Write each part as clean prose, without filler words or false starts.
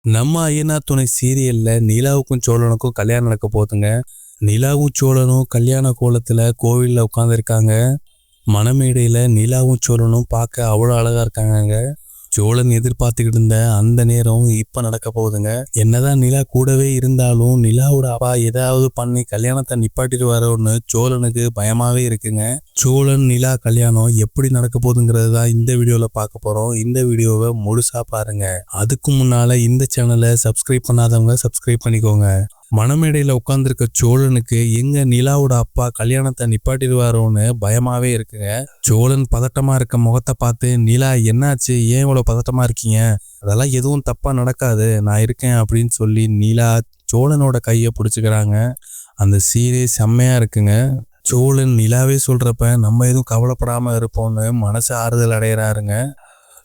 நம்ம ஐயனார் துணை சீரியல்ல நிலாவுக்கும் சோழனுக்கும் கல்யாணம் நடக்க போகுதுங்க. நிலாவும் சோழனும் கல்யாண கோலத்துல கோவில்ல உட்காந்துருக்காங்க. மணமேடையில நிலாவும் சோழனும் பார்க்க அவ்வளோ அழகா இருக்காங்க. சோழன் எதிர்பார்த்துக்கிட்டு இருந்த அந்த நேரம் இப்ப நடக்க போகுதுங்க. என்னதான் நிலா கூடவே இருந்தாலும் நிலாவோட அப்பா ஏதாவது பண்ணி கல்யாணத்தை நிப்பாட்டிடுவாரோன்னு சோழனுக்கு பயமாவே இருக்குங்க. சோழன் நிலா கல்யாணம் எப்படி நடக்க போகுதுங்கிறது தான் இந்த வீடியோல பார்க்க போறோம். இந்த வீடியோவை முழுசா பாருங்க. அதுக்கு முன்னால இந்த சேனலை சப்ஸ்கிரைப் பண்ணாதவங்க சப்ஸ்கிரைப் பண்ணிக்கோங்க. மணமேடையில உட்கார்ந்துருக்க சோழனுக்கு எங்க நிலாவோட அப்பா கல்யாணத்தை நிப்பாட்டிடுவாரோன்னு பயமாவே இருக்குங்க. சோழன் பதட்டமா இருக்க முகத்தை பார்த்து, நிலா என்னாச்சு, ஏன் இவ்வளவு பதட்டமா இருக்கீங்க, அதெல்லாம் எதுவும் தப்பா நடக்காது, நான் இருக்கேன் அப்படின்னு சொல்லி நிலா சோழனோட கையை பிடிச்சுக்கிறாங்க. அந்த சீரே செம்மையா இருக்குங்க. சோழன் நிலாவே சொல்றப்ப நம்ம எதுவும் கவலைப்படாம இருப்போம்னு மனசு ஆறுதல் அடைகிறாருங்க.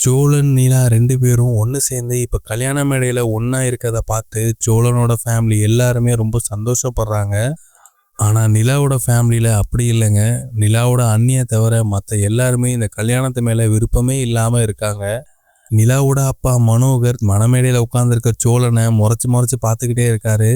சோழன் நிலா ரெண்டு பேரும் ஒன்று சேர்ந்து இப்போ கல்யாண மேடையில் ஒன்றா இருக்கிறத பார்த்து சோழனோட ஃபேமிலி எல்லாருமே ரொம்ப சந்தோஷப்படுறாங்க. ஆனால் நிலாவோட ஃபேமிலியில் அப்படி இல்லைங்க. நிலாவோட அண்ணியை தவிர மற்ற எல்லாருமே இந்த கல்யாணத்து மேலே விருப்பமே இல்லாமல் இருக்காங்க. நிலாவோட அப்பா மனோகர் மணமேடையில் உட்காந்துருக்க சோழனை முறைச்சு பார்த்துக்கிட்டே இருக்காரு.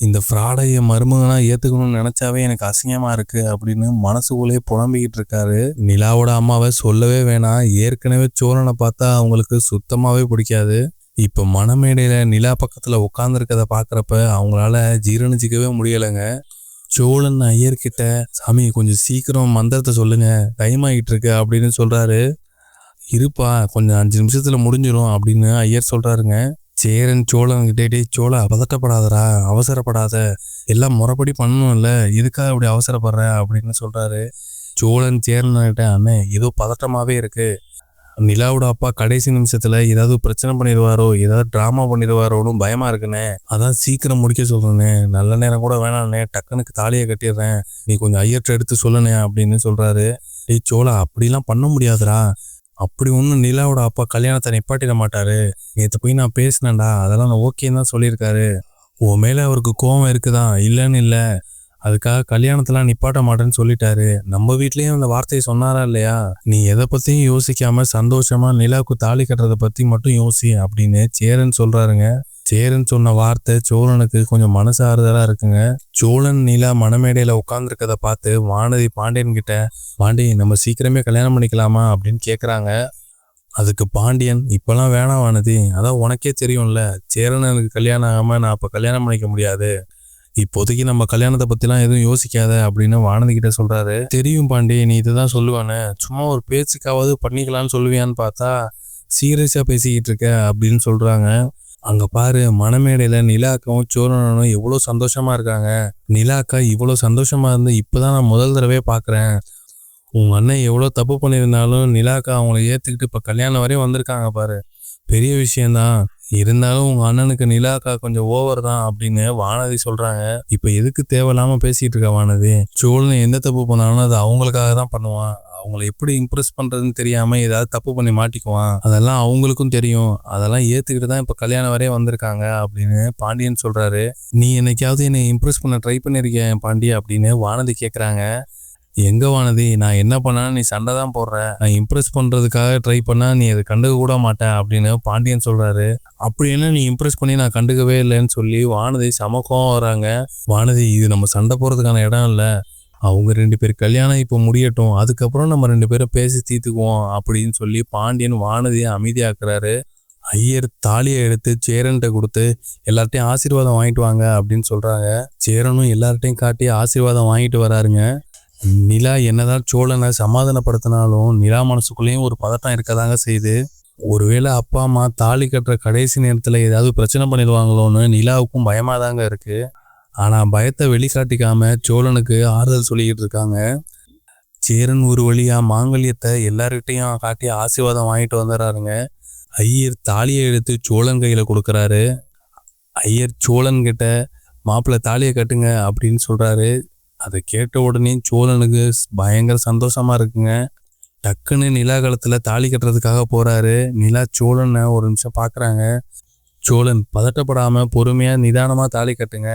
இந்த ஃப்ராடை என் மருமகனா ஏற்றுக்கணும்னு நினச்சாவே எனக்கு அசிங்கமாக இருக்குது அப்படின்னு மனசுக்குள்ளே புலம்பிக்கிட்டு இருக்காரு. நிலாவோட அம்மாவை சொல்லவே வேணாம், ஏற்கனவே சோழனை பார்த்தா அவங்களுக்கு சுத்தமாகவே பிடிக்காது. இப்போ மணமேடையில் நிலா பக்கத்தில் உட்காந்துருக்கதை பார்க்குறப்ப அவங்களால ஜீரணிச்சிக்கவே முடியலைங்க. சோழன் ஐயர்கிட்ட, சாமி கொஞ்சம் சீக்கிரம் மந்திரத்தை சொல்லுங்க, டைம் ஆகிட்டு இருக்கு அப்படின்னு சொல்கிறாரு. இருப்பா, கொஞ்சம் 5 நிமிஷத்தில் முடிஞ்சிடும் அப்படின்னு ஐயர் சொல்கிறாருங்க. சேரன் சோழன்கிட்டே, சோழா பதட்டப்படாதரா, அவசரப்படாத, எல்லாம் முறைப்படி பண்ணணும்ல, எதுக்காக அப்படி அவசரப்படுற அப்படின்னு சொல்றாரு. சோழன் சேரன்கிட்ட, அண்ணே ஏதோ பதட்டமாவே இருக்கு, நிலாவோட அப்பா கடைசி நிமிஷத்துல ஏதாவது பிரச்சனை பண்ணிடுவாரோ, ஏதாவது டிராமா பண்ணிடுவாரோன்னு பயமா இருக்குண்ணே, அதான் சீக்கிரம் முடிக்க சொல்றேண்ணே, நல்ல நேரம் கூட வேணாண்ணே, டக்குனுக்கு தாலியை கட்டிடுறேன், நீ கொஞ்சம் ஐயர்கிட்ட எடுத்து சொல்லுண்ணே அப்படின்னு சொல்றாரு. ஏய் சோழா, அப்படிலாம் பண்ண முடியாதுரா, அப்படி ஒன்றும் நிலாவோட அப்பா கல்யாணத்தை நிப்பாட்டிட மாட்டாரு, நேற்று போய் நான் பேசினேன்டா, அதெல்லாம் நான் ஓகேன்னு தான் சொல்லியிருக்காரு, உன் மேலே அவருக்கு கோவம் இருக்குதான், இல்லைன்னு இல்லை, அதுக்காக கல்யாணத்தெல்லாம் நிப்பாட்ட மாட்டேன்னு சொல்லிட்டாரு, நம்ம வீட்லேயும் அந்த வார்த்தையை சொன்னாரா இல்லையா, நீ எதை பற்றியும் யோசிக்காம சந்தோஷமா நிலாவுக்கு தாலி கட்டுறதை பற்றி மட்டும் யோசி அப்படின்னு சேரன் சொல்கிறாருங்க. சேரன் சொன்ன வார்த்தை சோழனுக்கு கொஞ்சம் மனசு ஆறுதலா இருக்குங்க. சோழன் நிலா மணமேடையில உட்காந்துருக்கத பார்த்து வானதி பாண்டியன் கிட்ட, பாண்டி நம்ம சீக்கிரமே கல்யாணம் பண்ணிக்கலாமா அப்படின்னு கேட்குறாங்க. அதுக்கு பாண்டியன், இப்பெல்லாம் வேணாம் வானதி, அதான் உனக்கே தெரியும்ல, சேரனுக்கு கல்யாணம் ஆகாம நான் அப்போ கல்யாணம் பண்ணிக்க முடியாது, இப்போதைக்கு நம்ம கல்யாணத்தை பற்றிலாம் எதுவும் யோசிக்காத அப்படின்னு வானதி கிட்ட சொல்றாரு. தெரியும் பாண்டி, நீ இதுதான் சொல்லுவானே, சும்மா ஒரு பேச்சுக்காவது பண்ணிக்கலான்னு சொல்லுவியான்னு பார்த்தா சீரியஸா பேசிக்கிட்டு இருக்க அப்படின்னு சொல்றாங்க. அங்க பாரு, மணமேடையில நிலாக்காவும் சோழனும் எவ்வளோ சந்தோஷமா இருக்காங்க. நிலாக்கா இவ்வளோ சந்தோஷமா இருந்து இப்பதான் நான் முதல் தடவை பார்க்குறேன். உங்க அண்ணன் எவ்வளோ தப்பு பண்ணியிருந்தாலும் நிலாக்கா அவங்கள ஏற்றுக்கிட்டு இப்போ கல்யாணம் வரையும் வந்திருக்காங்க பாரு, பெரிய விஷயம்தான். இருந்தாலும் உங்க அண்ணனுக்கு நிலாக்கா கொஞ்சம் ஓவர் தான் அப்படின்னு வானதி சொல்றாங்க. இப்போ எதுக்கு தேவையில்லாம பேசிட்டு இருக்க வானதி, சோழன் எந்த தப்பு பண்ணாலும் அது அவங்களுக்காக தான் பண்ணுவான், அவங்கள எப்படி இம்ப்ரெஸ் பண்றதுன்னு தெரியாம ஏதாவது தப்பு பண்ணி மாட்டிக்குவான், அதெல்லாம் அவங்களுக்கும் தெரியும், அதெல்லாம் ஏத்துக்கிட்டு தான் இப்ப கல்யாணம் வரைய வந்திருக்காங்க அப்படின்னு பாண்டியன் சொல்றாரு. நீ என்னைக்காவது என்னை இம்ப்ரெஸ் பண்ண ட்ரை பண்ணிருக்கேன் பாண்டி அப்படின்னு வானதி கேக்குறாங்க. எங்க வானதி, நான் என்ன பண்ணாலும் நீ சண்டை தான் போடுற, நான் இம்ப்ரெஸ் பண்றதுக்காக ட்ரை பண்ணா நீ அதை கண்டுக்க கூட மாட்டேன் அப்படின்னு பாண்டியன் சொல்றாரு. அப்படி என்ன நீ இம்ப்ரெஸ் பண்ணி நான் கண்டுக்கவே இல்லைன்னு சொல்லி வானதி சமக்கம் வராங்க. வானதி, இது நம்ம சண்டை போறதுக்கான இடம் இல்லை, அவங்க 2 பேர் கல்யாணம் இப்போ முடியட்டும், அதுக்கப்புறம் நம்ம 2 பேரும் பேசி தீர்த்துக்குவோம் அப்படின்னு சொல்லி பாண்டியன் வானதியை அமைதியாக்குறாரு. ஐயர் தாலியை எடுத்து சேரன்கிட்ட கொடுத்து எல்லார்ட்டையும் ஆசீர்வாதம் வாங்கிட்டு வாங்க அப்படின்னு சொல்றாங்க. சேரனும் எல்லார்ட்டையும் காட்டி ஆசீர்வாதம் வாங்கிட்டு வராருங்க. நிலா என்னதான் சோழனை சமாதானப்படுத்தினாலும் நிலா மனசுக்குள்ளேயும் ஒரு பதட்டம் இருக்கதாங்க செய்யுது. ஒருவேளை அப்பா அம்மா தாலி கட்டுற கடைசி நேரத்துல ஏதாவது பிரச்சனை பண்ணிடுவாங்களோன்னு நிலாவுக்கும் பயமா தாங்க இருக்கு. ஆனா பயத்தை வெளிக்காட்டிக்காம சோழனுக்கு ஆறுதல் சொல்லிக்கிட்டு இருக்காங்க. சேரன் ஒரு வழியா மாங்கல்யத்தை எல்லார்கிட்டையும் காட்டி ஆசீர்வாதம் வாங்கிட்டு வந்துடுறாருங்க. ஐயர் தாலியை எடுத்து சோழன் கையில கொடுக்குறாரு. ஐயர் சோழன் கிட்ட, மாப்பிள்ளை தாலியை கட்டுங்க அப்படின்னு சொல்றாரு. அதை கேட்ட உடனே சோழனுக்கு பயங்கர சந்தோஷமா இருக்குங்க. டக்குன்னு நிலா காலத்துல தாலி கட்டுறதுக்காக போறாரு. நிலா சோழனை ஒரு நிமிஷம் பாக்குறாங்க. சோழன், பதட்டப்படாம பொறுமையா நிதானமா தாலி கட்டுங்க,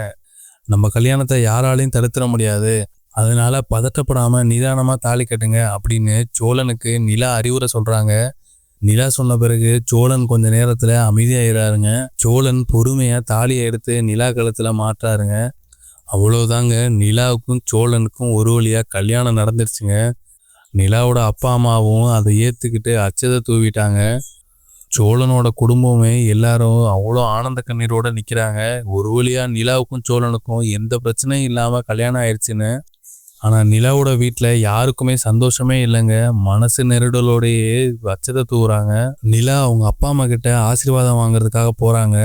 நம்ம கல்யாணத்தை யாராலையும் தடுத்துட முடியாது, அதனால பதட்டப்படாம நிதானமா தாலி கட்டுங்க அப்படின்னு சோழனுக்கு நிலா அறிவுரை சொல்றாங்க. நிலா சொன்ன பிறகு சோழன் கொஞ்ச நேரத்துல அமைதியாயிராருங்க. சோழன் பொறுமையா தாலியை எடுத்து நிலா கழுத்துல மாட்டுறாருங்க. அவ்வளவுதாங்க, நிலாவுக்கும் சோழனுக்கும் ஒரு வழியா கல்யாணம் நடந்துருச்சுங்க. நிலாவோட அப்பா அம்மாவும் அதை ஏத்துக்கிட்டு அச்சதை தூவிட்டாங்க. சோழனோட குடும்பமே எல்லாரும் அவ்வளோ ஆனந்த கண்ணீரோட நிக்கிறாங்க. ஒரு வழியா நிலாவுக்கும் சோழனுக்கும் எந்த பிரச்சனையும் இல்லாம கல்யாணம் ஆயிடுச்சுன்னு. ஆனா நிலாவோட வீட்டுல யாருக்குமே சந்தோஷமே இல்லைங்க. மனசு நெருடலோடையே அச்சதை தூவுறாங்க. நிலா அவங்க அப்பா அம்மா கிட்ட ஆசீர்வாதம் வாங்குறதுக்காக போறாங்க.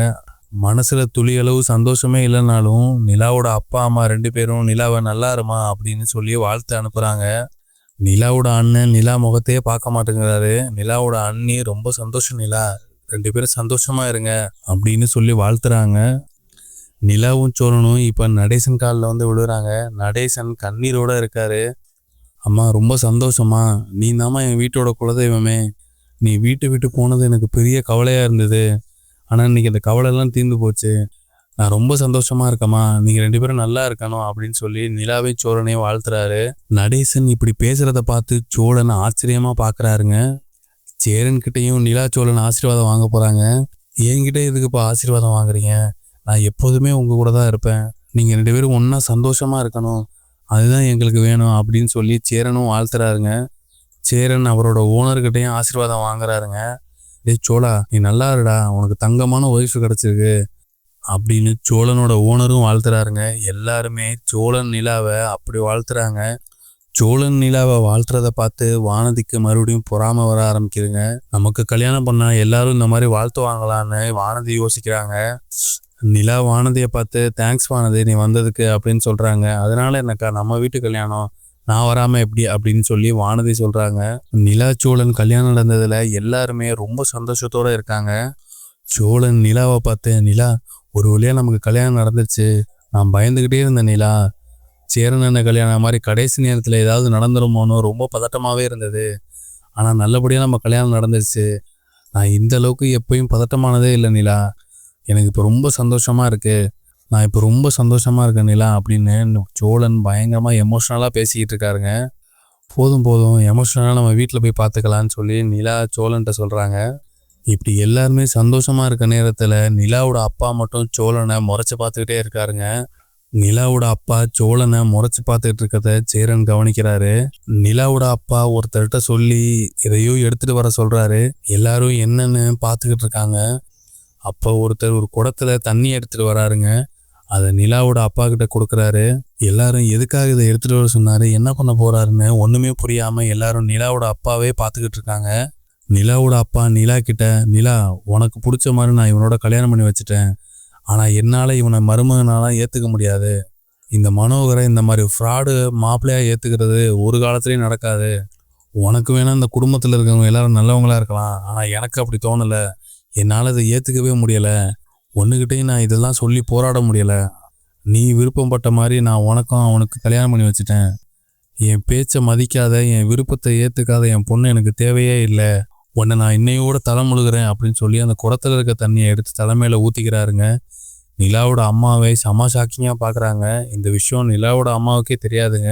மனசுல துளி அளவு சந்தோஷமே இல்லைனாலும் நிலாவோட அப்பா அம்மா 2 பேரும் நிலாவை நல்லா இருமா அப்படின்னு சொல்லி வாழ்த்து அனுப்புறாங்க. நிலாவோட அண்ணன் நிலா முகத்தையே பார்க்க மாட்டேங்கிறாரு. நிலாவோட அண்ணி ரொம்ப சந்தோஷம் நிலா, 2 பேரும் சந்தோஷமா இருங்க அப்படின்னு சொல்லி வாழ்த்துறாங்க. நிலாவும் சோழனும் இப்ப நடேசன் காலில் வந்து விழுறாங்க. நடேசன் கண்ணீரோட இருக்காரு. அம்மா ரொம்ப சந்தோஷமா, நீ தாம்மா என் வீட்டோட குலதெய்வமே. நீ வீட்டை விட்டு போனது எனக்கு பெரிய கவலையா இருந்தது. ஆனா இன்னைக்கு அந்த கவலை எல்லாம் தீர்ந்து போச்சு. நான் ரொம்ப சந்தோஷமா இருக்கேம்மா, நீங்க 2 பேரும் நல்லா இருக்கணும் அப்படின்னு சொல்லி நிலாவை சோழனையும் வாழ்த்துறாரு. நடேசன் இப்படி பேசுறத பார்த்து சோழன் ஆச்சரியமா பாக்குறாருங்க. சேரன் கிட்டையும் நிலா சோழன் ஆசீர்வாதம் வாங்க போறாங்க. என்கிட்ட எதுக்குப்பா ஆசீர்வாதம் வாங்குறீங்க? நான் எப்போதுமே உங்க கூட தான் இருப்பேன். நீங்க 2 பேரும் ஒன்னா சந்தோஷமா இருக்கணும், அதுதான் எங்களுக்கு வேணும் அப்படின்னு சொல்லி சேரனும் வாழ்த்துறாருங்க. சேரன் அவரோட ஓனர்கிட்டையும் ஆசீர்வாதம் வாங்குறாருங்க. டேய் சோழா, நீ நல்லா இருடா, உனக்கு தங்கமான ஒய்ஃப் கிடைச்சிருக்கு அப்படின்னு சோழனோட ஓனரும் வாழ்த்துறாருங்க. எல்லாருமே சோழன் நிலாவை அப்படி வாழ்த்துறாங்க. சோழன் நிலாவை வாழ்த்துறத பார்த்து வானதிக்கு மறுபடியும் பொறாம வர ஆரம்பிக்குதுங்க. நமக்கு கல்யாணம் பண்ணா எல்லாரும் இந்த மாதிரி வாழ்த்துவாங்களான்னு வானதி யோசிக்கிறாங்க. நிலா வானதியை பார்த்து தேங்க்ஸ் வானதி நீ வந்ததுக்கு அப்படின்னு சொல்றாங்க. அதனால என்னக்கா, நம்ம வீட்டு கல்யாணம், நான் வராம எப்படி அப்படின்னு சொல்லி வானதி சொல்றாங்க. நிலா சோழன் கல்யாணம் நடந்ததுல எல்லாருமே ரொம்ப சந்தோஷத்தோட இருக்காங்க. சோழன் நிலாவை பார்த்து, நிலா ஒரு வழியா நமக்கு கல்யாணம் நடந்துருச்சு, நான் பயந்துகிட்டே இருந்தேன் நிலா. சேரன் கல்யாணம் மாதிரி கடைசி நேரத்துல ஏதாவது நடந்துருமோன்னு ரொம்ப பதட்டமாவே இருந்தது. ஆனா நல்லபடியா நம்ம கல்யாணம் நடந்துருச்சு. நான் இந்த அளவுக்கு எப்பயும் பதட்டமானதே இல்லை நிலா. எனக்கு இப்போ ரொம்ப சந்தோஷமா இருக்கு. நான் இப்போ ரொம்ப சந்தோஷமா இருக்கேன் நிலா அப்படின்னு சோழன் பயங்கரமா எமோஷனலா பேசிக்கிட்டு இருக்காருங்க. போதும் போதும், எமோஷனலா நம்ம வீட்டில் போய் பார்த்துக்கலான்னு சொல்லி நிலா சோழன்ட்ட சொல்றாங்க. இப்படி எல்லாருமே சந்தோஷமா இருக்க நேரத்துல நிலாவோட அப்பா மட்டும் சோழனை முறைச்சு பார்த்துக்கிட்டே இருக்காருங்க. நிலாவோட அப்பா சோழனை முறைச்சு பார்த்துக்கிட்டு இருக்கத சேரன் கவனிக்கிறாரு. நிலாவோட அப்பா ஒருத்தர்கிட்ட சொல்லி எதையோ எடுத்துட்டு வர சொல்றாரு. எல்லாரும் என்னன்னு பார்த்துக்கிட்டு இருக்காங்க. அப்போ ஒருத்தர் ஒரு குடத்துல தண்ணி எடுத்துட்டு வராருங்க. அதை நிலாவோட அப்பா கிட்ட கொடுக்குறாரு. எல்லாரும் எதுக்காக இதை எடுத்துட்டு வர சொன்னாரு, என்ன பண்ண போறாருன்னு ஒண்ணுமே புரியாம எல்லாரும் நிலாவோட அப்பாவே பார்த்துக்கிட்டு இருக்காங்க. நிலாவோட அப்பா நிலா கிட்ட, நிலா உனக்கு பிடிச்ச மாதிரி நான் இவனோட கல்யாணம் பண்ணி வச்சுட்டேன். ஆனா என்னால இவனை மருமகனால ஏத்துக்க முடியாது. இந்த மனோகரை இந்த மாதிரி ஃப்ராடு மாப்பிள்ளையா ஏத்துக்கிறது ஒரு காலத்திலயும் நடக்காது. உனக்கு வேணா இந்த குடும்பத்துல இருக்கவங்க எல்லாரும் நல்லவங்களா இருக்கலாம், ஆனா எனக்கு அப்படி தோணல. என்னால இதை ஏத்துக்கவே முடியல. ஒண்ணுகிட்டையும் நான் இதெல்லாம் சொல்லி போராட முடியல. நீ விருப்பப்பட்ட மாதிரி நான் உனக்கும் அவனுக்கு கல்யாணம் பண்ணி வச்சுட்டேன். என் பேச்சை மதிக்காத, என் விருப்பத்தை ஏத்துக்காத என் பொண்ணு எனக்கு தேவையே இல்லை. உன்னை நான் இன்னையோட தலை முழுகிறேன் அப்படின்னு சொல்லி அந்த குடத்துல இருக்க தண்ணியை எடுத்து தலைமையில ஊத்திக்கிறாருங்க. நிலாவோட அம்மாவை செம ஷாக்கிங்கா பாக்குறாங்க. இந்த விஷயம் நிலாவோட அம்மாவுக்கே தெரியாதுங்க.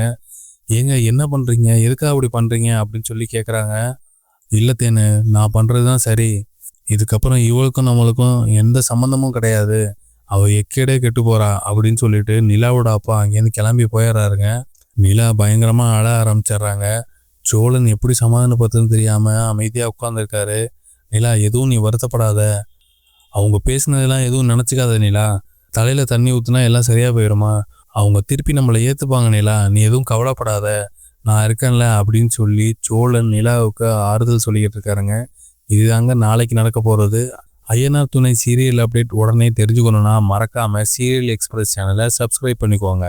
ஏங்க என்ன பண்றீங்க, எதுக்காக அப்படி பண்றீங்க அப்படின்னு சொல்லி கேக்குறாங்க. இல்ல தேனு, நான் பண்றதுதான் சரி. இதுக்கப்புறம் இவளுக்கும் நம்மளுக்கும் எந்த சம்மந்தமும் கிடையாது. அவ எக்கேடே கெட்டு போறா அப்படின்னு சொல்லிட்டு நிலாவோட அப்பா அங்கேருந்து கிளம்பி போயிடுறாருங்க. நிலா பயங்கரமா அழ ஆரம்பிச்சிடுறாங்க. சோழன் எப்படி சமாதானப்படுத்துன்னு தெரியாம அமைதியா உட்கார்ந்துருக்காரு. நிலா, எதுவும் நீ வருத்தப்படாத, அவங்க பேசினதெல்லாம் எதுவும் நினைச்சுக்காத நிலா. தலையில தண்ணி ஊத்துனா எல்லாம் சரியா போயிடுமா, அவங்க திருப்பி நம்மளை ஏத்துப்பாங்க நிலா, நீ எதுவும் கவலைப்படாத, நான் இருக்கேன்ல அப்படின்னு சொல்லி சோழன் நிலாவுக்கு ஆறுதல் சொல்லிக்கிட்டு இருக்காருங்க. இதுதாங்க நாளைக்கு நடக்க போறது. ஐயனார் துணை சீரியல் அப்டேட் உடனே தெரிஞ்சுக்கணும்னா மறக்காம சீரியல் எக்ஸ்பிரஸ் சேனலை சப்ஸ்கிரைப் பண்ணிக்கோங்க.